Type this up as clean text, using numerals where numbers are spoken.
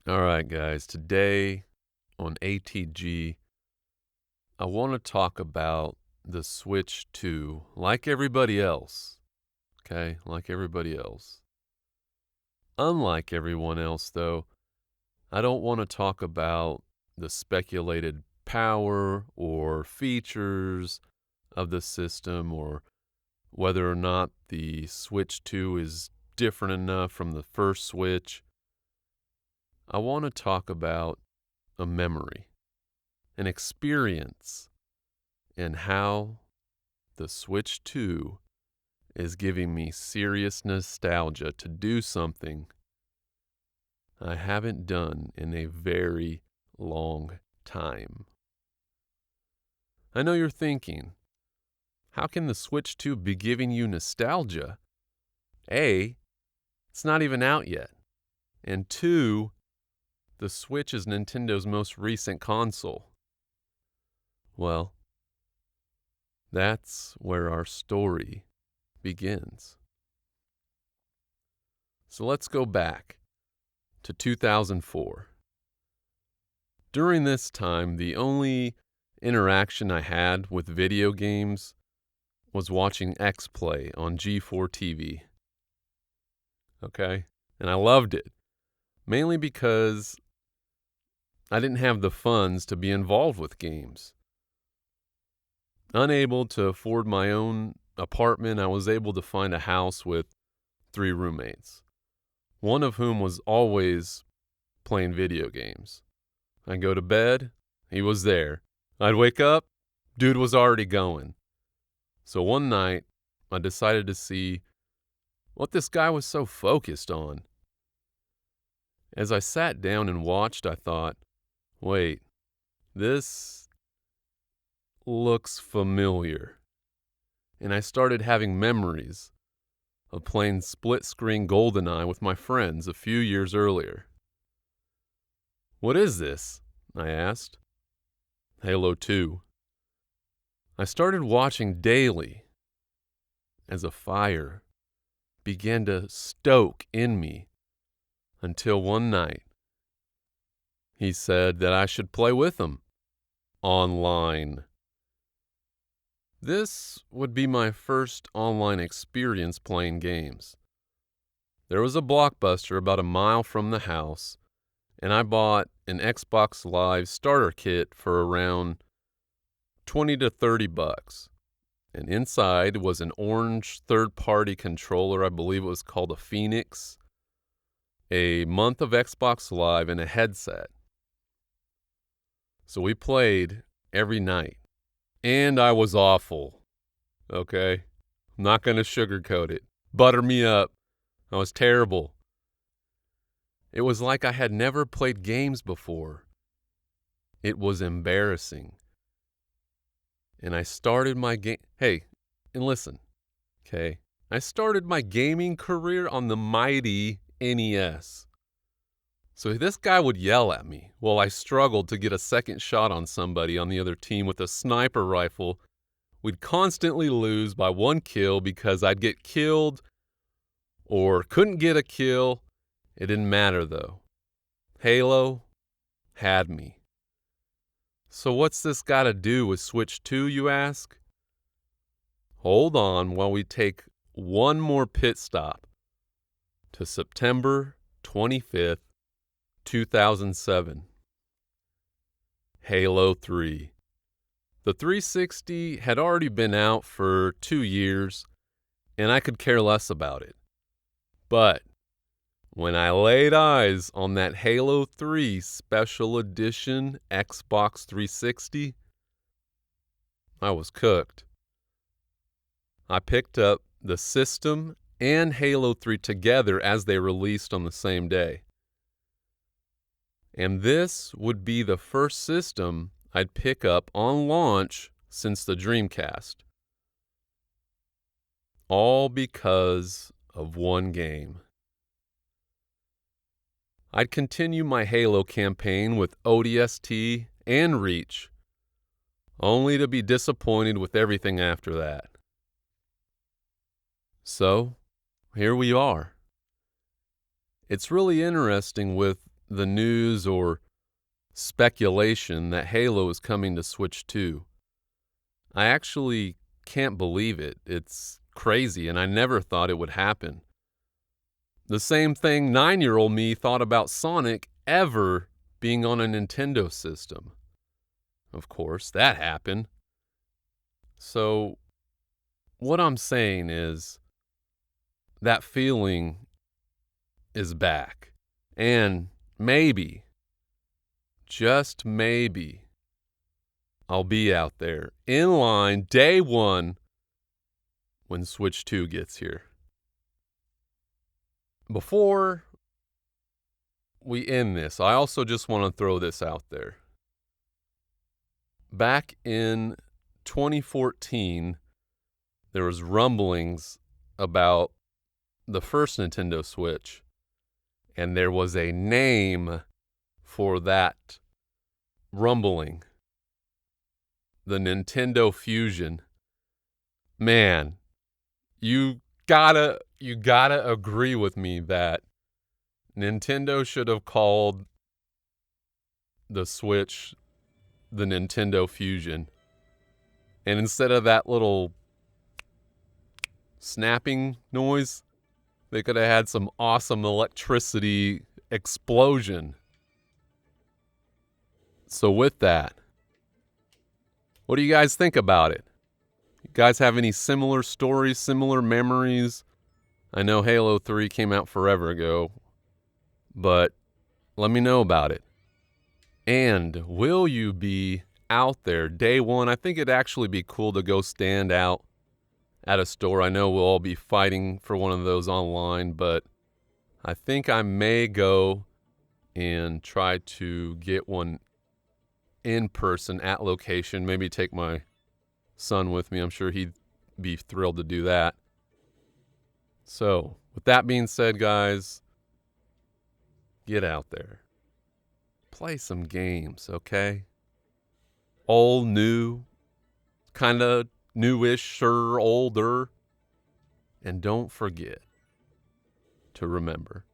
All right, guys. Today on ATG, I want to talk about the Switch 2, like everybody else. Okay? Like everybody else. Unlike everyone else, though, I don't want to talk about the speculated power or features of the system or whether or not the Switch 2 is different enough from the first Switch. I want to talk about a memory, an experience, and how the Switch 2 is giving me serious nostalgia to do something I haven't done in a very long time. I know you're thinking, how can the Switch 2 be giving you nostalgia? A, it's not even out yet. And two, the Switch is Nintendo's most recent console. Well, that's where our story begins. So let's go back to 2004. During this time, the only interaction I had with video games was watching X Play on G4 TV. Okay? And I loved it, mainly because I didn't have the funds to be involved with games. Unable to afford my own apartment, I was able to find a house with 3 roommates, one of whom was always playing video games. I'd go to bed, he was there. I'd wake up, dude was already going. So one night, I decided to see what this guy was so focused on. As I sat down and watched, I thought, wait, this looks familiar. And I started having memories of playing split-screen GoldenEye with my friends a few years earlier. What is this? I asked. Halo 2. I started watching daily as a fire began to stoke in me until one night he said that I should play with him online. This would be my first online experience playing games. There was a Blockbuster about a mile from the house, and I bought an Xbox Live starter kit for around $20 to $30. And inside was an orange third-party controller. I believe it was called a Phoenix, a month of Xbox Live, and a headset. So we played every night. And I was awful. Okay? I'm not going to sugarcoat it. Butter me up. I was terrible. It was like I had never played games before. It was embarrassing. And I started my game. Hey, and listen, okay? I started my gaming career on the mighty NES. So this guy would yell at me while I struggled to get a second shot on somebody on the other team with a sniper rifle. We'd constantly lose by 1 kill because I'd get killed or couldn't get a kill. It didn't matter though. Halo had me. So what's this got to do with Switch 2, you ask? Hold on while we take one more pit stop to September 25th, 2007. Halo 3. The 360 had already been out for 2 years, and I could care less about it. But when I laid eyes on that Halo 3 Special Edition Xbox 360, I was cooked. I picked up the system and Halo 3 together as they released on the same day. And this would be the first system I'd pick up on launch since the Dreamcast. All because of one game. I'd continue my Halo campaign with ODST and Reach, only to be disappointed with everything after that. So, here we are. It's really interesting with the news or speculation that Halo is coming to Switch 2. I actually can't believe it. It's crazy, and I never thought it would happen. The same thing 9-year-old me thought about Sonic ever being on a Nintendo system. Of course, that happened. So, what I'm saying is that feeling is back. And maybe, just maybe, I'll be out there in line day one when Switch 2 gets here. Before we end this, I also just want to throw this out there. Back in 2014, there was rumblings about the first Nintendo Switch, and there was a name for that rumbling. The Nintendo Fusion. Man, you gotta agree with me that Nintendo should have called the Switch the Nintendo Fusion. And instead of that little snapping noise, they could have had some awesome electricity explosion. So with that, what do you guys think about it? You guys have any similar stories, similar memories? I know Halo 3 came out forever ago, but let me know about it. And will you be out there day one? I think it'd actually be cool to go stand out at a store. I know we'll all be fighting for one of those online, but I think I may go and try to get one in person at location. Maybe take my son with me. I'm sure he'd be thrilled to do that. So, with that being said, guys, get out there. Play some games, okay? Old, new, kind of newish or older. And don't forget to remember,